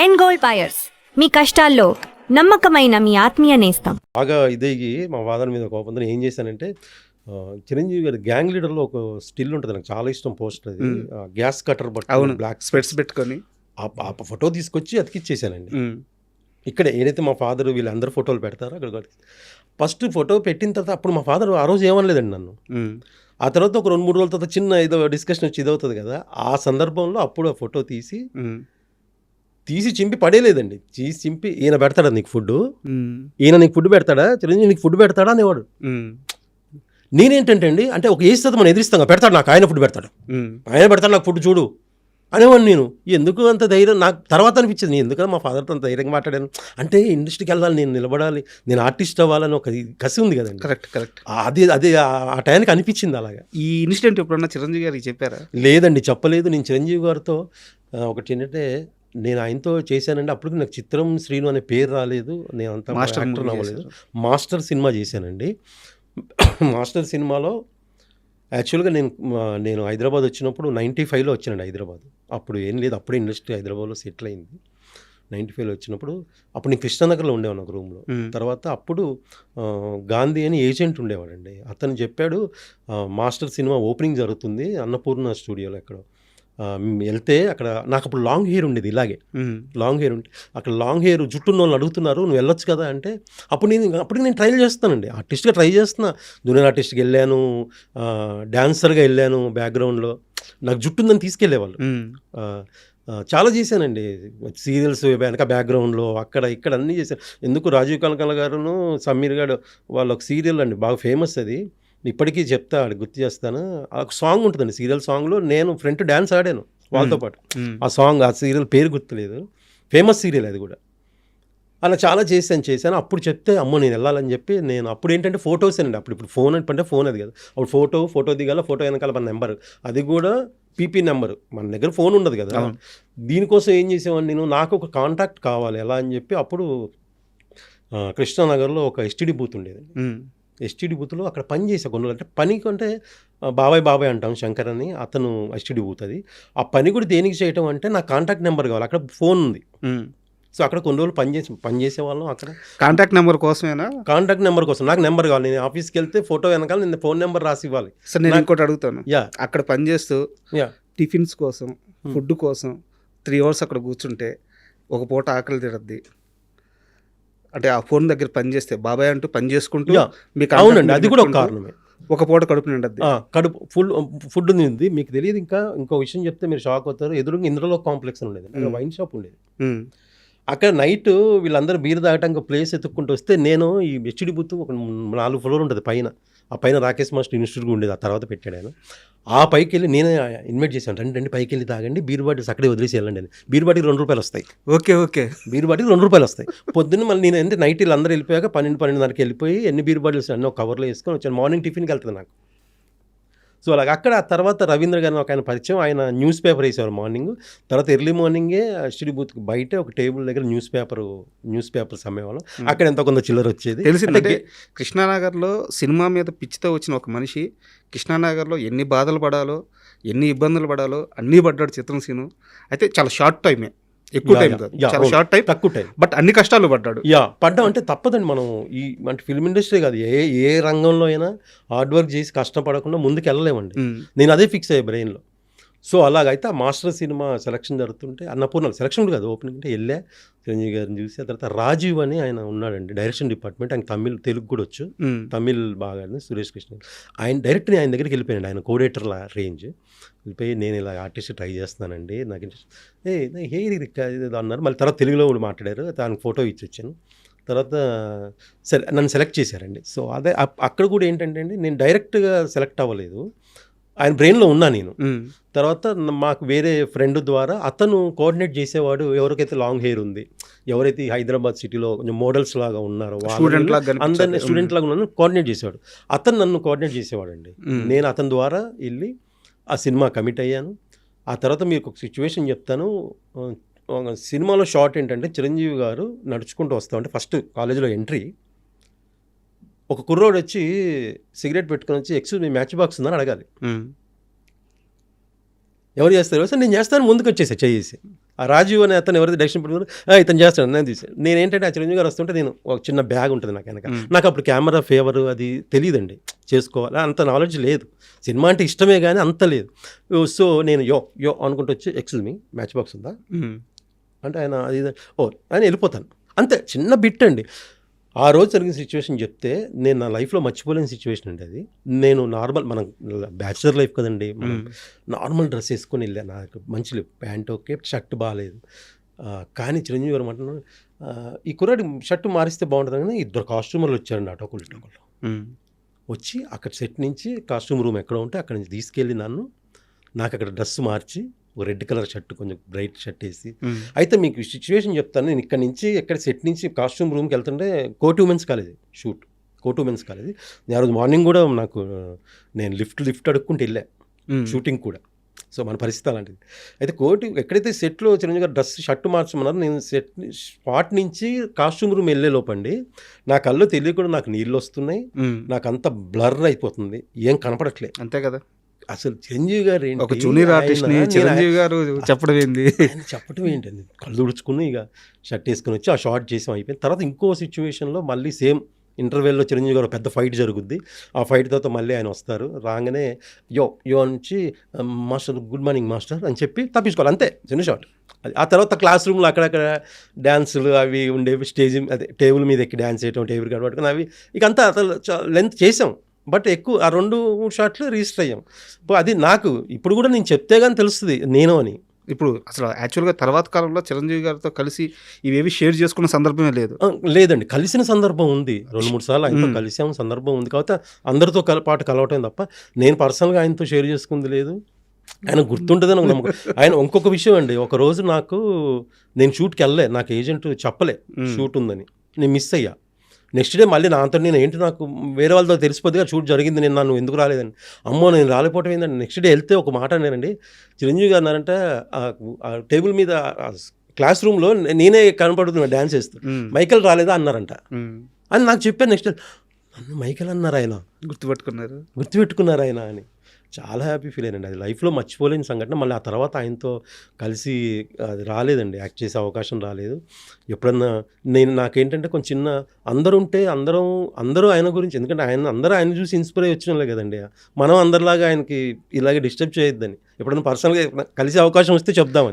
And gold buyers, మీ కష్టాల్లో నమ్మకమైన మీ ఆత్మీయ నేస్తం. బాగా ఇదేగి మా ఫాదర్ మీద కోపంతో ఏం చేశానంటే చిరంజీవి గారి గ్యాంగ్ లీడర్లో ఒక స్టిల్ ఉంటుంది, నాకు చాలా ఇష్టం పోస్టర్. అది గ్యాస్ కటర్ అవును, బ్లాక్ స్పెట్స్ పెట్టుకొని ఆ ఫోటో తీసుకొచ్చి అతికిచ్చేసానండి. ఇక్కడ ఏదైతే మా ఫాదర్ వీళ్ళందరూ ఫోటోలు పెడతారో అక్కడ ఫస్ట్ ఫోటో పెట్టిన తర్వాత అప్పుడు మా ఫాదర్ ఆ రోజు ఏమనలేదండి నన్ను. ఆ తర్వాత ఒక 2-3 రోజుల తర్వాత చిన్న ఏదో డిస్కషన్ వచ్చి ఇదవుతుంది కదా, ఆ సందర్భంలో అప్పుడు ఆ ఫోటో తీసి చింపి పడేలేదండి. తీసి చింపి ఈయన పెడతాడా నీకు ఫుడ్, ఈయన నీకు ఫుడ్ పెడతాడా, చిరంజీవి నీకు ఫుడ్ పెడతాడా అనేవాడు. నేనేంటంటే అండి, అంటే ఒక ఏజ్ తర్వాత మనం ఎదిరిస్తాం, పెడతాడు నాకు, ఆయన ఫుడ్ పెడతాడు, ఆయన పెడతాడు నాకు ఫుడ్ చూడు అనేవాడు. నేను ఎందుకు అంత ధైర్యం, నాకు తర్వాత అనిపించింది నేను ఎందుకన్నా మా ఫాదర్తో అంత ధైర్యంగా మాట్లాడాను అంటే ఇండస్ట్రీకి వెళ్ళాలి, నేను నిలబడాలి, నేను ఆర్టిస్ట్ అవ్వాలని ఒక కసి ఉంది కదండి. కరెక్ట్. అది ఆ టైంకి అనిపించింది అలాగా. ఈ ఇన్సిడెంట్ ఎప్పుడన్నా చిరంజీవి గారికి చెప్పారా? లేదండి, చెప్పలేదు. నేను చిరంజీవి గారితో ఒకటి ఏంటంటే, నేను ఆయనతో చేశానండి, అప్పటికి నాకు చిత్రం శ్రీను అనే పేరు రాలేదు, నేను అంతా యాక్టర్ అవ్వలేదు. మాస్టర్ సినిమా చేశానండి. మాస్టర్ సినిమాలో యాక్చువల్గా నేను హైదరాబాద్ వచ్చినప్పుడు 95లో వచ్చానండి హైదరాబాద్. అప్పుడు ఏం లేదు, అప్పుడే ఇండస్ట్రీ హైదరాబాద్లో సెటిల్ అయింది. 95లో వచ్చినప్పుడు అప్పుడు నేను కృష్ణానగర్లో ఉండేవాను ఒక రూమ్లో. తర్వాత అప్పుడు గాంధీ అని ఏజెంట్ ఉండేవాడండి, అతను చెప్పాడు మాస్టర్ సినిమా ఓపెనింగ్ జరుగుతుంది అన్నపూర్ణ స్టూడియోలో ఎక్కడో, వెళ్తే అక్కడ నాకు అప్పుడు లాంగ్ హెయిర్ ఉండేది, ఇలాగే లాంగ్ హెయిర్ ఉంటే అక్కడ లాంగ్ హెయిర్ జుట్టున్న వాళ్ళు అడుగుతున్నారు నువ్వు వెళ్ళొచ్చు కదా అంటే, అప్పటికి నేను ట్రైల్ చేస్తానండి, ఆర్టిస్ట్గా ట్రై చేస్తున్నా. జూనియర్ ఆర్టిస్ట్కి వెళ్ళాను, డాన్సర్గా వెళ్ళాను, బ్యాక్గ్రౌండ్లో నాకు జుట్టు ఉందని తీసుకెళ్ళేవాళ్ళు. చాలా చేశానండి, సీరియల్స్ వెనక బ్యాక్గ్రౌండ్లో అక్కడ ఇక్కడ అన్నీ చేశాను. ఎందుకు రాజీవ్ కనకాల గారును సమీర్ గారు వాళ్ళ ఒక సీరియల్ అండి, బాగా ఫేమస్ అది, ఇప్పటికీ చెప్తా, గుర్తు చేస్తాను. ఆ సాంగ్ ఉంటుందండి, సీరియల్ సాంగ్లో నేను ఫ్రంట్ డ్యాన్స్ ఆడాను వాళ్ళతో పాటు. ఆ సీరియల్ పేరు గుర్తులేదు, ఫేమస్ సీరియల్ అది కూడా. అలా చాలా చేశాను. అప్పుడు చెప్తే అమ్మో నేను వెళ్ళాలని చెప్పి నేను అప్పుడు ఏంటంటే ఫొటోస్ అండి, ఇప్పుడు ఫోన్ అంటే ఫోన్ అది కదా, అప్పుడు ఫోటో దిగాల, ఫోటో వెనకాల మన నెంబర్, అది కూడా పీపీ నెంబర్, మన దగ్గర ఫోన్ ఉండదు కదా. దీనికోసం ఏం చేసేవాడిని నేను, నాకు ఒక కాంటాక్ట్ కావాలి ఎలా అని చెప్పి అప్పుడు కృష్ణానగర్లో ఒక ఎస్టీడీ బూత్ ఉండేది. ఎస్టీడీ బూత్లో అక్కడ పని చేసే కొన్ని రోజులు, అంటే పని కంటే బాబాయ్ అంటాం శంకర్ అని, అతను ఎస్టీడీ బూత్ అది. ఆ పని కూడా దేనికి చేయటం అంటే నాకు కాంటాక్ట్ నెంబర్ కావాలి, అక్కడ ఫోన్ ఉంది. సో అక్కడ కొన్ని రోజులు పని చేసేవాళ్ళం. అక్కడ కాంటాక్ట్ నెంబర్ కోసమేనా? కాంటాక్ట్ నెంబర్ కోసం నాకు నెంబర్ కావాలి. నేను ఆఫీస్కి వెళ్తే ఫోటో వెనకాల నేను ఫోన్ నెంబర్ రాసి ఇవ్వాలి. సార్ నేను ఇంకోటి అడుగుతాను, అక్కడ పని చేస్తూ టిఫిన్స్ కోసం, ఫుడ్ కోసం 3 hours అక్కడ కూర్చుంటే ఒక పూట ఆకలి తిరద్ది అంటే, ఆ ఫోన్ దగ్గర పని చేస్తే బాబాయ్ అంటూ పని చేసుకుంటూ మీకు, అవునండి అది కూడా ఒక కారణమే, ఒక పూట కడుపు నిండద్ది, కడుపు ఫుడ్ ఉంది. మీకు తెలియదు, ఇంకో విషయం చెప్తే మీరు షాక్ అవుతారు. ఎదురుగా ఇంద్రలో కాంప్లెక్స్ అని ఉండేది, వైన్ షాప్ ఉండేది. అక్కడ నైట్ వీళ్ళందరూ బీర్ తాగటానికి ఒక ప్లేస్ ఎత్తుక్కుంటూ వస్తే, నేను ఈ హెచ్డి బూత్ ఒక 4 floor ఉంటుంది పైన, ఆ పైన రాకేష్ మాస్టర్ ఇన్స్టిట్యూట్ ఉండేది, ఆ తర్వాత పెట్టాడు ఆయన. ఆ పైకి వెళ్ళి నేనే ఇన్వైట్ చేశాను, రండి పైకి వెళ్ళి తాగండి, బీర్ బాటిల్స్ అక్కడే వదిలేసి వెళ్ళండి అని. బీర్ బాటిల్ ₹2 వస్తాయి. ఓకే బీర్ బాటిల్ ₹2 వస్తాయి. పొద్దున్న మళ్ళీ నేను అంటే నైట్ వీళ్ళు అందరూ వెళ్ళిపోయాక 12-12:30కి వెళ్ళిపోయి ఎన్ని బీర్ బాటిల్స్ అన్నీ ఒక కవర్లో వేసుకొని వచ్చాను. మార్నింగ్ టిఫిన్కి వెళ్తుంది నాకు. సో అలాగ అక్కడ ఆ తర్వాత రవీంద్ర గారిని ఒక ఆయన పరిచయం, ఆయన న్యూస్ పేపర్ వేసేవారు మార్నింగ్. తర్వాత ఎర్లీ మార్నింగే ఎస్టీడీ బూత్కి బయట ఒక టేబుల్ దగ్గర న్యూస్ పేపర్స్ అమ్మేవాళ్ళం. అక్కడ ఎంతో కొంత చిల్లర వచ్చేది. తెలిసిందంటే కృష్ణానగర్లో సినిమా మీద పిచ్చితో వచ్చిన ఒక మనిషి కృష్ణానగర్లో ఎన్ని బాధలు పడాలో, ఎన్ని ఇబ్బందులు పడాలో అన్నీ పడ్డాడు చిత్రం సీను. అయితే చాలా షార్ట్ టైమే, ఎక్కువ టైం కాదు, చాలా షార్ట్ టైం, తక్కువ టైం, బట్ అన్ని కష్టాలు పడ్డాడు. పడ్డాం అంటే తప్పదండి. మనం అంటే ఫిల్మ్ ఇండస్ట్రీ కాదు, ఏ రంగంలో అయినా హార్డ్ వర్క్ చేసి కష్టపడకుండా ముందుకు వెళ్ళలేమండి. నేను అదే ఫిక్స్ అయ్యే బ్రెయిన్లో. సో అలాగైతే ఆ మాస్టర్ సినిమా సెలక్షన్ జరుగుతుంటే, అన్నపూర్ణ సెలక్షన్ కూడా కాదు, ఓపెనింగ్ అంటే వెళ్ళా, చిరంజీవి గారిని చూసి. ఆ తర్వాత రాజీవ్ అని ఆయన ఉన్నాడండి, డైరెక్షన్ డిపార్ట్మెంట్, ఆయన తెలుగు కూడా వచ్చు, తమిళ్ బాగా, సురేష్ కృష్ణ. ఆయన డైరెక్ట్గా ఆయన దగ్గరికి వెళ్ళిపోయాడు, ఆయన కోఆర్డినేటర్ల రేంజ్. వెళ్ళిపోయి నేను ఇలా ఆర్టిస్ట్ ట్రై చేస్తున్నానండి, నాకు ఇంట్రెస్ట్ ఇది అన్నారు. మళ్ళీ తర్వాత తెలుగులో కూడా మాట్లాడారు, దానికి ఫోటో ఇచ్చి వచ్చాను. తర్వాత నన్ను సెలెక్ట్ చేశారండి. సో అదే అక్కడ కూడా ఏంటంటే అండి, నేను డైరెక్ట్గా సెలెక్ట్ అవ్వలేదు, ఆయన బ్రెయిన్లో ఉన్నా నేను. తర్వాత మాకు వేరే ఫ్రెండ్ ద్వారా అతను కోఆర్డినేట్ చేసేవాడు, ఎవరికైతే లాంగ్ హెయిర్ ఉంది, ఎవరైతే హైదరాబాద్ సిటీలో కొంచెం మోడల్స్ లాగా ఉన్నారో అందరినీ స్టూడెంట్ లాగా ఉన్నాను కోఆర్డినేట్ చేసేవాడు. అతను నన్ను కోఆర్డినేట్ చేసేవాడు అండి. నేను అతని ద్వారా వెళ్ళి ఆ సినిమా కమిట్ అయ్యాను. ఆ తర్వాత మీకు ఒక సిచ్యువేషన్ చెప్తాను. సినిమాలో షార్ట్ ఏంటంటే, చిరంజీవి గారు నడుచుకుంటూ వస్తా ఉంటే ఫస్ట్ కాలేజీలో ఎంట్రీ, ఒక కుర్రోడు వచ్చి సిగరెట్ పెట్టుకొని వచ్చి, ఎక్స్క్యూజ్ మీ మ్యాచ్ బాక్స్ ఉందని అడగాలి. ఎవరు చేస్తారు సార్? నేను చేస్తాను, ముందుకు వచ్చేసా చేసి. ఆ రాజీవ్ అనే అతను ఎవరైతే డైరెక్షన్ పెట్టుకున్నారో ఇతను చేస్తాడు నేను తీసాను. నేను ఏంటంటే ఆ చిరంజీవి గారు వస్తుంటే నేను ఒక చిన్న బ్యాగ్ ఉంటుంది నాకు వెనక. నాకు అప్పుడు కెమెరా ఫేవర్ అది తెలియదండి, చేసుకోవాలి అంత నాలెడ్జ్ లేదు. సినిమా అంటే ఇష్టమే కానీ అంత లేదు. సో నేను యో అనుకుంటూ వచ్చి ఎక్స్క్యూజ్ మీ మ్యాచ్ బాక్స్ ఉందా అంటే ఆయన అది ఆయన వెళ్ళిపోతాను అంతే. చిన్న బిట్ అండి. ఆ రోజు జరిగిన సిచ్యువేషన్ చెప్తే నేను నా లైఫ్లో మర్చిపోలేని సిచ్యువేషన్ అండి అది. నేను నార్మల్ మనం బ్యాచులర్ లైఫ్ కదండి, మనం నార్మల్ డ్రెస్ వేసుకొని వెళ్ళాను. నాకు మంచి ప్యాంట్ ఓకే, షర్ట్ బాగాలేదు. కానీ చిరంజీవి గారు అంటున్నాను ఈ కుర్రాడి షర్ట్ మారిస్తే బాగుంటుంది కానీ ఇద్దరు కాస్ట్యూమర్లు వచ్చారండి అటోకులు వచ్చి అక్కడ సెట్ నుంచి కాస్ట్యూమ్ రూమ్ ఎక్కడ ఉంటే అక్కడ నుంచి తీసుకెళ్ళి నాకు అక్కడ డ్రెస్ మార్చి ఒక రెడ్ కలర్ షర్ట్ కొంచెం బ్రైట్ షర్ట్ వేసి. అయితే మీకు సిచ్యువేషన్ చెప్తాను. నేను ఇక్కడ నుంచి ఎక్కడ సెట్ నుంచి కాస్ట్యూమ్ రూమ్కి వెళ్తుంటే కోటి ఉమెన్స్ కాలేజ్ షూట్, కోటి ఉమెన్స్ కాలేజ్. నేను ఆ రోజు మార్నింగ్ కూడా నేను లిఫ్ట్ అడుక్కుంటూ వెళ్ళా షూటింగ్ కూడా. సో మన పరిస్థితి అలాంటిది. అయితే ఎక్కడైతే సెట్లో చిరంజీవి గారు డ్రెస్ షర్ట్ మార్చమన్నారు, నేను సెట్ స్పాట్ నుంచి కాస్ట్యూమ్ రూమ్ వెళ్ళే లోపండి నా కళ్ళు తెలియకుండా నాకు నీళ్ళు వస్తున్నాయి, నాకు అంత బ్లర్ అయిపోతుంది, ఏం కనపడట్లే. అంతే కదా అసలు చిరంజీవి గారు ఏంటి, ఒక జూనియర్ ఆర్టిస్ట్ చిరంజీవి గారు చెప్పడం ఏంది, చెప్పడం ఏంటండి. కళ్ళు తుడుచుకుని ఇక షర్ట్ వేసుకుని వచ్చి ఆ షార్ట్ చేసాం, అయిపోయింది. తర్వాత ఇంకో సిచ్యువేషన్లో మళ్ళీ సేమ్ ఇంటర్వెల్లో చిరంజీవి గారు పెద్ద ఫైట్ జరుగుద్ది. ఆ ఫైట్ తర్వాత మళ్ళీ ఆయన వస్తారు. రాగానే యో నుంచి మాస్టర్ గుడ్ మార్నింగ్ మాస్టర్ అని చెప్పి తప్పించుకోవాలి అంతే, చిన్న షార్ట్. ఆ తర్వాత క్లాస్ రూమ్లో అక్కడక్కడ డ్యాన్సులు అవి ఉండేవి, స్టేజ్ అదే టేబుల్ మీద ఎక్కి డ్యాన్స్ చేయటం, టేబుల్ కాడ పట్టుకుని అవి ఇక అంతా అసలు లెంత్ చేసాం. బట్ ఎక్కువ ఆ 2-3 షాట్లు రిజిస్టర్ అయ్యాం. అది నాకు ఇప్పుడు కూడా నేను చెప్తే కానీ తెలుస్తుంది నేను అని. ఇప్పుడు అసలు యాక్చువల్గా తర్వాత కాలంలో చిరంజీవి గారితో కలిసి ఇవేవి షేర్ చేసుకున్న సందర్భమే లేదండి. కలిసిన సందర్భం ఉంది, 2-3 సార్లు ఆయనతో కలిసాం సందర్భం ఉంది. కాబట్టి అందరితో పాటు కలవటం తప్ప నేను పర్సనల్గా ఆయనతో షేర్ చేసుకుంది లేదు. ఆయన గుర్తుంటుందని ఒక నమ్మకం. ఆయన ఇంకొక విషయం అండి, ఒక రోజు నేను షూట్కి వెళ్ళలే, నాకు ఏజెంట్ చెప్పలే షూట్ ఉందని, నేను మిస్ అయ్యా. నెక్స్ట్ డే మళ్ళీ నాతో నాకు వేరే వాళ్ళతో తెలిసిపోద్దిగా షూట్ జరిగింది, నేను నన్ను ఎందుకు రాలేదని. అమ్మో నేను రాలేకపోవటం ఏంటంటే నెక్స్ట్ డే వెళ్తే ఒక మాట అన్నానండి. చిరంజీవి గారు అన్నారంటే ఆ టేబుల్ మీద క్లాస్ రూమ్లో నేనే కనపడుతున్నా డ్యాన్స్ చేస్తూ, మైకేల్ రాలేదా అన్నారంట అని నాకు చెప్పాను. నెక్స్ట్ డే మైకేల్ అన్నారు, ఆయన గుర్తుపెట్టుకున్నారు ఆయన అని. చాలా హ్యాపీ ఫీల్ అయ్యానండి. అది లైఫ్లో మర్చిపోలేని సంఘటన. మళ్ళీ ఆ తర్వాత ఆయనతో కలిసి అది రాలేదండి, యాక్ట్ చేసే అవకాశం రాలేదు. ఎప్పుడన్నా నాకేంటంటే కొంచెం చిన్న అందరూ ఆయన గురించి, ఎందుకంటే అందరూ ఆయన చూసి ఇన్స్పైర్ అయ్యి వచ్చినలే కదండి. మనం అందరిలాగా ఆయనకి ఇలాగే డిస్టర్బ్ చేయొద్దని, ఎప్పుడన్నా పర్సనల్గా కలిసే అవకాశం వస్తే చెప్దామని.